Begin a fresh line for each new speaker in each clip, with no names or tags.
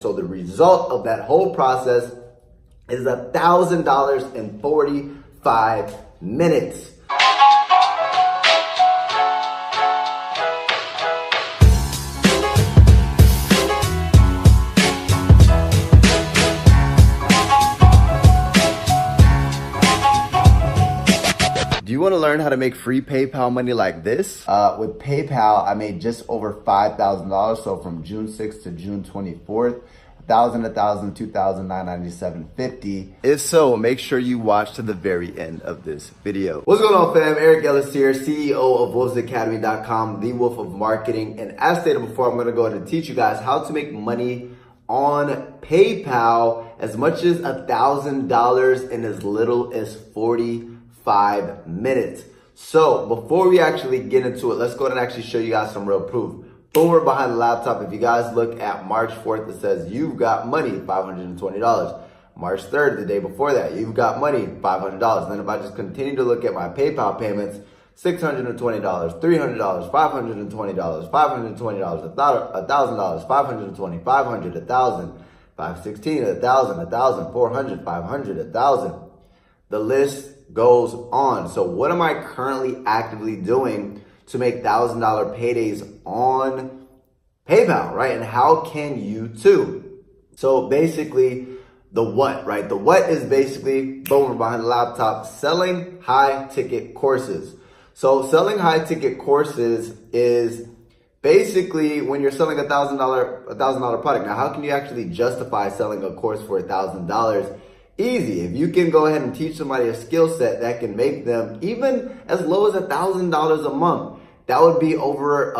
So the result of that whole process is $1,000 in 45 minutes. Do you want to learn how to make free PayPal money like this? With PayPal, I made just over $5,000. So from June 6th to June 24th, 1,000, 2,997.50. If so, make sure you watch to the very end of this video. What's going on, fam? Eric Ellis here, CEO of wolvesacademy.com, the Wolf of Marketing. And as stated before, I'm going to go ahead and teach you guys how to make money on PayPal as much as $1,000 in as little as 45 minutes. So before we actually get into it, let's go ahead and actually show you guys some real proof. Boom, we're behind the laptop. If you guys look at March 4th, it says you've got money, $520. March 3rd, the day before that, you've got money, $500. Then if I just continue to look at my PayPal payments, $620, $300, $520, $520, $1,000, $520, $500, $1,000, $516, $1,000, $1,000, $400, $500, $1,000. The list goes on. So what am I currently actively doing to make $1,000 paydays on PayPal, right? And how can you too? So basically the what, right? The what is basically, boom, we're behind the laptop, selling high ticket courses. So selling high ticket courses is basically when you're selling $1,000 product. Now, how can you actually justify selling a course for $1,000? Easy. If you can go ahead and teach somebody a skill set that can make them even as low as $1,000 a month, that would be over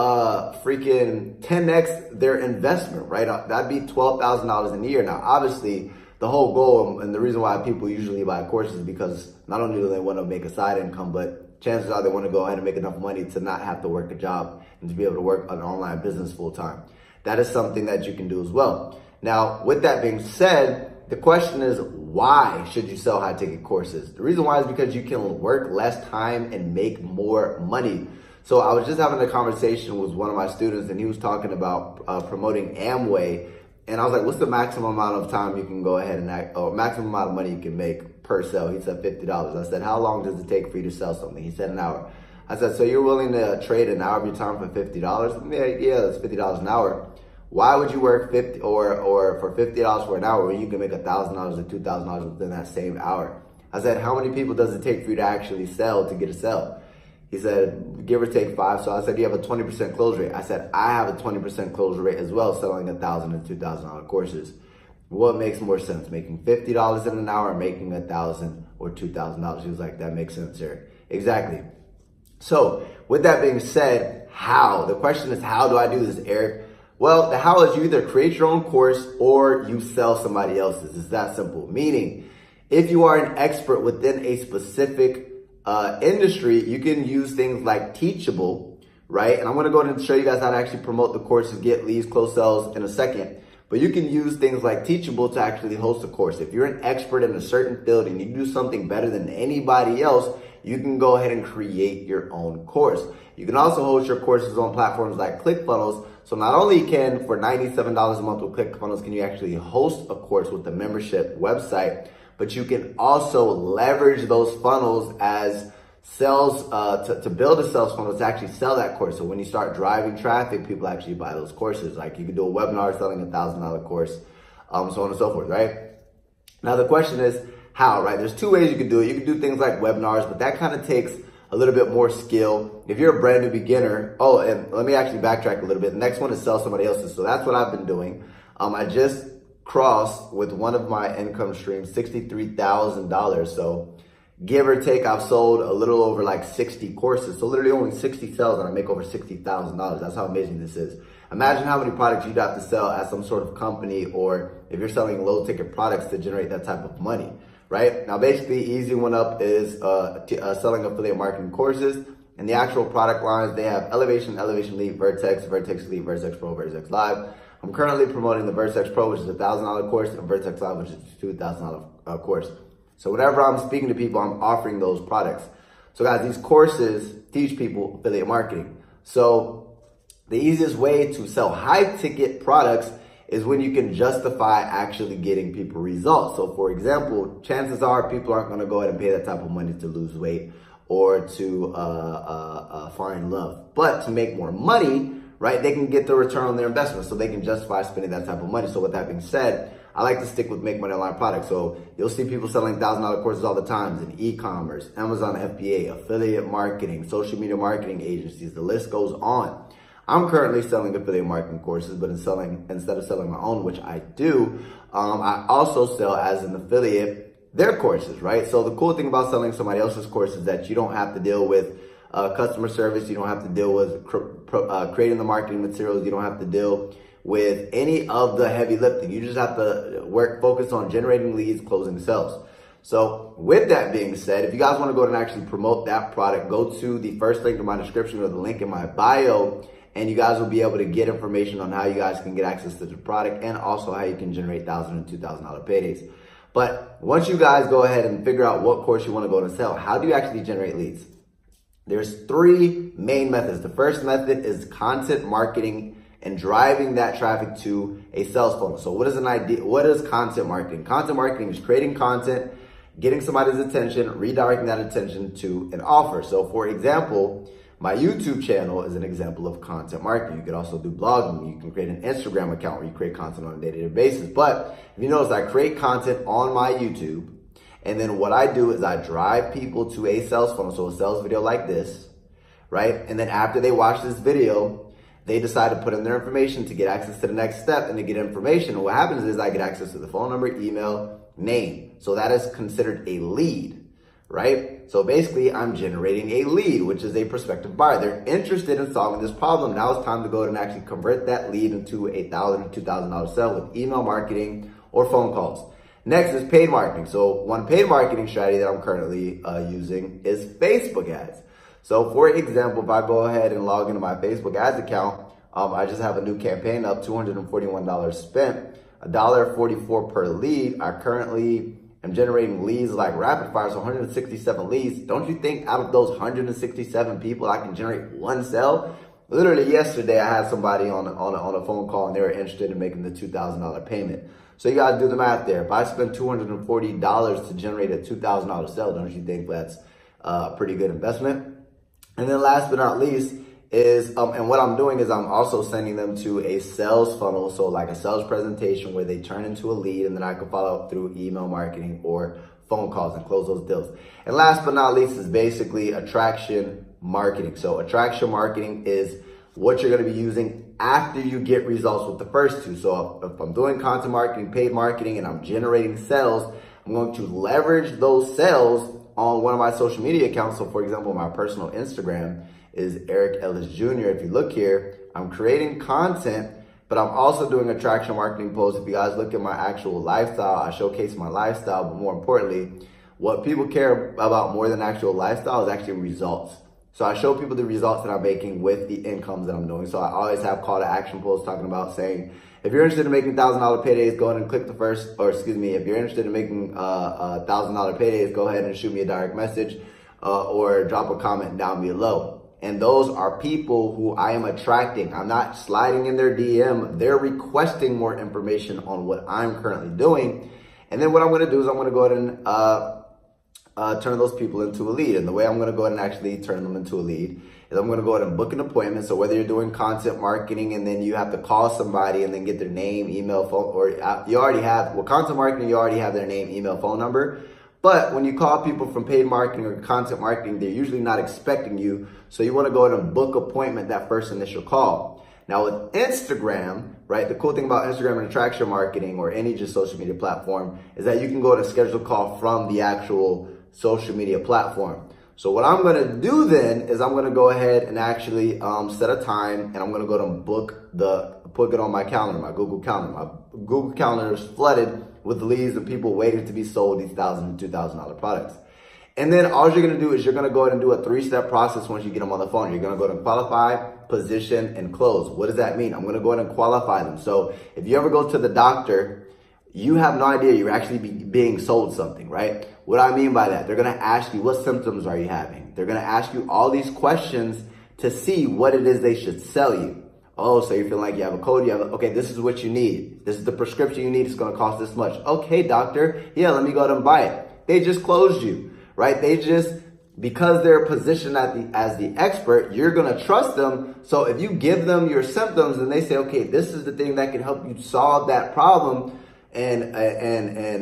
freaking 10x their investment, right? That'd be $12,000 in a year. Now, obviously, the whole goal and the reason why people usually buy courses is because not only do they want to make a side income, but chances are they want to go ahead and make enough money to not have to work a job and to be able to work an online business full time. That is something that you can do as well. Now, with that being said, the question is, why should you sell high ticket courses? The reason why is because you can work less time and make more money. So I was just having a conversation with one of my students and he was talking about promoting Amway. And I was like, what's the maximum amount of time you can go ahead and or maximum amount of money you can make per sale? He said $50. I said, how long does it take for you to sell something? He said an hour. I said, so you're willing to trade an hour of your time for $50? Yeah, that's $50 an hour. Why would you work $50 or for $50 for an hour when you can make $1,000 or $2,000 within that same hour? I said, how many people does it take for you to actually sell to get a sale? He said, give or take 5. So I said, you have a 20% close rate. I said, I have a 20% close rate as well, selling $1,000 and $2,000 courses. What makes more sense, making $50 in an hour or making $1,000 or $2,000? He was like, that makes sense, sir. Exactly. So with that being said, how? The question is, how do I do this, Eric? Well, the how is you either create your own course or you sell somebody else's. It's that simple. Meaning, if you are an expert within a specific industry, you can use things like Teachable, right? And I'm going to go ahead and show you guys how to actually promote the courses, get leads, close sales in a second. But you can use things like Teachable to actually host a course. If you're an expert in a certain field and you do something better than anybody else, you can go ahead and create your own course. You can also host your courses on platforms like ClickFunnels. So not only can, for $97 a month with ClickFunnels, can you actually host a course with a membership website, but you can also leverage those funnels as sales, to build a sales funnel to actually sell that course. So when you start driving traffic, people actually buy those courses. Like you can do a webinar selling a $1,000 course, so on and so forth, right? Now the question is how, right? There's two ways you can do it. You can do things like webinars, but that kind of takes a little bit more skill. If you're a brand new beginner, oh, and let me actually backtrack a little bit. The next one is sell somebody else's. So that's what I've been doing. I just crossed with one of my income streams, $63,000. So give or take, I've sold a little over like 60 courses. So literally only 60 sales and I make over $60,000. That's how amazing this is. Imagine how many products you'd have to sell at some sort of company, or if you're selling low ticket products to generate that type of money. Right? Now, basically, easy one up is selling affiliate marketing courses. And the actual product lines, they have Elevation, Elevation Elite, Vertex, Vertex Elite, Vertex Pro, Vertex Live. I'm currently promoting the Vertex Pro, which is a $1,000 course, and Vertex Live, which is a $2,000 course. So whenever I'm speaking to people, I'm offering those products. So guys, these courses teach people affiliate marketing. So the easiest way to sell high ticket products is when you can justify actually getting people results. So for example, chances are people aren't going to go ahead and pay that type of money to lose weight or to find love. But to make more money, right, they can get the return on their investment, so they can justify spending that type of money. So with that being said, I like to stick with make money online products. So you'll see people selling $1,000 courses all the time in e-commerce, Amazon FBA, affiliate marketing, social media marketing agencies, the list goes on. I'm currently selling affiliate marketing courses, but instead of selling my own, which I do, I also sell as an affiliate their courses, right? So the cool thing about selling somebody else's course is that you don't have to deal with customer service. You don't have to deal with creating the marketing materials. You don't have to deal with any of the heavy lifting. You just have to focus on generating leads, closing sales. So with that being said, if you guys want to go and actually promote that product, go to the first link in my description or the link in my bio, and you guys will be able to get information on how you guys can get access to the product and also how you can generate $1,000 and $2,000 paydays. But once you guys go ahead and figure out what course you want to go and sell, how do you actually generate leads? There's three main methods. The first method is content marketing and driving that traffic to a sales funnel. So what is content marketing? Content marketing is creating content, getting somebody's attention, redirecting that attention to an offer. So for example, my YouTube channel is an example of content marketing. You could also do blogging. You can create an Instagram account where you create content on a day-to-day basis. But if you notice, I create content on my YouTube, and then what I do is I drive people to a sales funnel, so a sales video like this, right? And then after they watch this video, they decide to put in their information to get access to the next step and to get information. And what happens is I get access to the phone number, email, name. So that is considered a lead, right? So basically I'm generating a lead, which is a prospective buyer. They're interested in solving this problem. Now it's time to go ahead and actually convert that lead into a $1,000 or $2,000 sale with email marketing or phone calls. Next is paid marketing. So one paid marketing strategy that I'm currently using is Facebook ads. So for example, if I go ahead and log into my Facebook ads account, I just have a new campaign up, $241 spent, $1.44 per lead. I currently am generating leads like rapid fire, so 167 leads. Don't you think out of those 167 people, I can generate one sale? Literally yesterday, I had somebody on a phone call and they were interested in making the $2,000 payment. So you guys do the math there. If I spend $240 to generate a $2,000 sale, don't you think that's a pretty good investment? And then last but not least is, and what I'm doing is I'm also sending them to a sales funnel. So like a sales presentation where they turn into a lead, and then I can follow up through email marketing or phone calls and close those deals. And last but not least is basically attraction marketing. So attraction marketing is what you're going to be using after you get results with the first two. So if I'm doing content marketing, paid marketing, and I'm generating sales, I'm going to leverage those sales on one of my social media accounts. So for example, my personal Instagram is Eric Ellis Jr. If you look here, I'm creating content, but I'm also doing attraction marketing posts. If you guys look at my actual lifestyle, I showcase my lifestyle, but more importantly, what people care about more than actual lifestyle is actually results. So I show people the results that I'm making with the incomes that I'm doing. So I always have call to action posts talking about saying, if you're interested in making $1,000 paydays, go ahead and click the first, or excuse me, if you're interested in making $1,000 paydays, go ahead and shoot me a direct message or drop a comment down below. And those are people who I am attracting. I'm not sliding in their DM. They're requesting more information on what I'm currently doing. And then what I'm going to do is I'm going to go ahead and turn those people into a lead. And the way I'm going to go ahead and actually turn them into a lead is I'm going to go ahead and book an appointment. So whether you're doing content marketing and then you have to call somebody and then get their name, email, phone, or you already have, well, content marketing, you already have their name, email, phone number. But when you call people from paid marketing or content marketing, they're usually not expecting you. So you want to go ahead and book appointment that first initial call. Now with Instagram, right, the cool thing about Instagram and attraction marketing or any just social media platform is that you can go ahead and schedule a call from the actual social media platform. So what I'm going to do then is I'm going to go ahead and actually set a time, and I'm going to go ahead and put it on my calendar, my Google Calendar. My Google Calendar is flooded with leads and people waiting to be sold these $1,000 and $2,000 products. And then all you're going to do is you're going to go ahead and do a 3-step process once you get them on the phone. You're going to go ahead and qualify, position, and close. What does that mean? I'm going to go ahead and qualify them. So if you ever go to the doctor, you have no idea you're actually being sold something, right? What I mean by that, they're going to ask you, what symptoms are you having? They're going to ask you all these questions to see what it is they should sell you. Oh, so you're feeling like you have a cold, okay, this is what you need. This is the prescription you need. It's going to cost this much. Okay, doctor. Yeah, let me go ahead and buy it. They just closed you, right? Because they're positioned as the expert, you're going to trust them. So if you give them your symptoms and they say, okay, this is the thing that can help you solve that problem and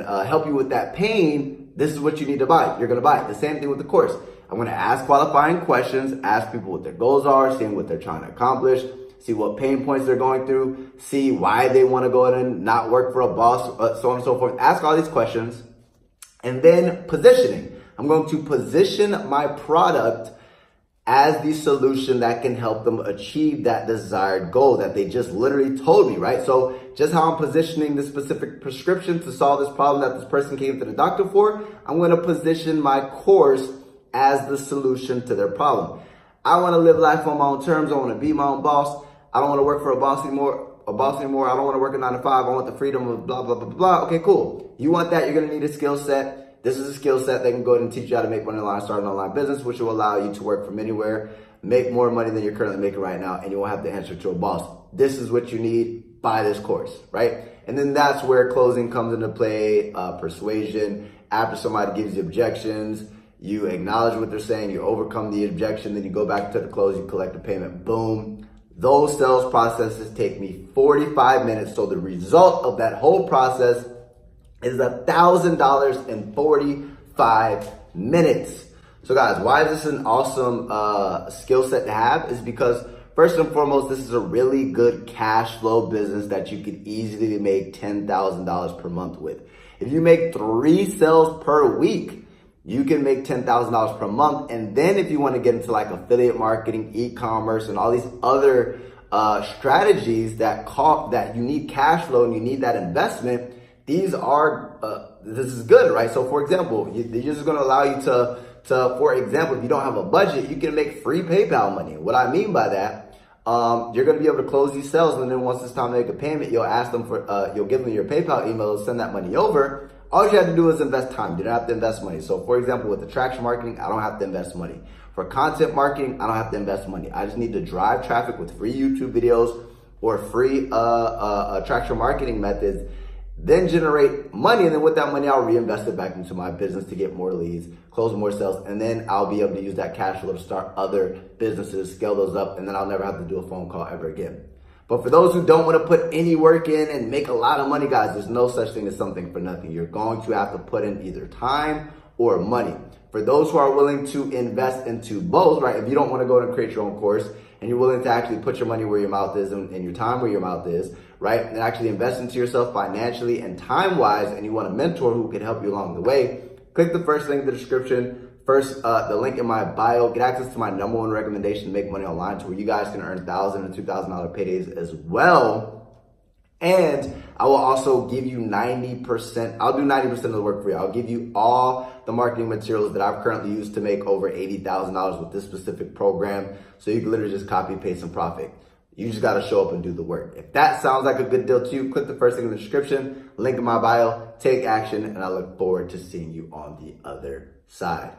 help you with that pain, this is what you need to buy. You're going to buy it. The same thing with the course. I'm going to ask qualifying questions, ask people what their goals are, seeing what they're trying to accomplish, see what pain points they're going through, see why they want to go ahead and not work for a boss, so on and so forth. Ask all these questions. And then positioning. I'm going to position my product as the solution that can help them achieve that desired goal that they just literally told me, right? So just how I'm positioning this specific prescription to solve this problem that this person came to the doctor for, I'm going to position my course as the solution to their problem. I want to live life on my own terms. I want to be my own boss. I don't want to work for a boss anymore. I don't want to work a 9 to 5. I want the freedom of blah, blah, blah, blah. Okay, cool. You want that? You're going to need a skill set. This is a skill set that can go ahead and teach you how to make money online, start an online business, which will allow you to work from anywhere, make more money than you're currently making right now, and you won't have to answer to a boss. This is what you need. Buy this course, right? And then that's where closing comes into play, persuasion. After somebody gives you objections, you acknowledge what they're saying, you overcome the objection, then you go back to the close, you collect the payment, boom. Those sales processes take me 45 minutes. So the result of that whole process is $1,000 in 45 minutes. So guys, why is this an awesome skill set to have? Is because first and foremost, this is a really good cash flow business that you could easily make $10,000 per month with. If you make 3 sales per week, you can make $10,000 per month. And then if you want to get into like affiliate marketing, e-commerce, and all these other strategies that you need cash flow and you need that investment, this is good, right? So for example, this is going to allow you to, for example, if you don't have a budget, you can make free PayPal money. What I mean by that, you're going to be able to close these sales, and then once it's time to make a payment, you'll ask them you'll give them your PayPal email, send that money over. All you have to do is invest time. You don't have to invest money. So for example, with attraction marketing, I don't have to invest money. For content marketing, I don't have to invest money. I just need to drive traffic with free YouTube videos or free attraction marketing methods, then generate money. And then with that money, I'll reinvest it back into my business to get more leads, close more sales. And then I'll be able to use that cash flow to start other businesses, scale those up, and then I'll never have to do a phone call ever again. But for those who don't want to put any work in and make a lot of money, guys, there's no such thing as something for nothing. You're going to have to put in either time or money. For those who are willing to invest into both, right? If you don't want to go and create your own course and you're willing to actually put your money where your mouth is and your time where your mouth is, right? And actually invest into yourself financially and time-wise, and you want a mentor who can help you along the way, click the first link in the description. First, the link in my bio, get access to my #1 recommendation to make money online, to where you guys can earn $1,000 and $2,000 paydays as well. And I will also give you 90%. I'll do 90% of the work for you. I'll give you all the marketing materials that I've currently used to make over $80,000 with this specific program. So you can literally just copy, paste, and profit. You just got to show up and do the work. If that sounds like a good deal to you, click the first link in the description, link in my bio, take action, and I look forward to seeing you on the other side.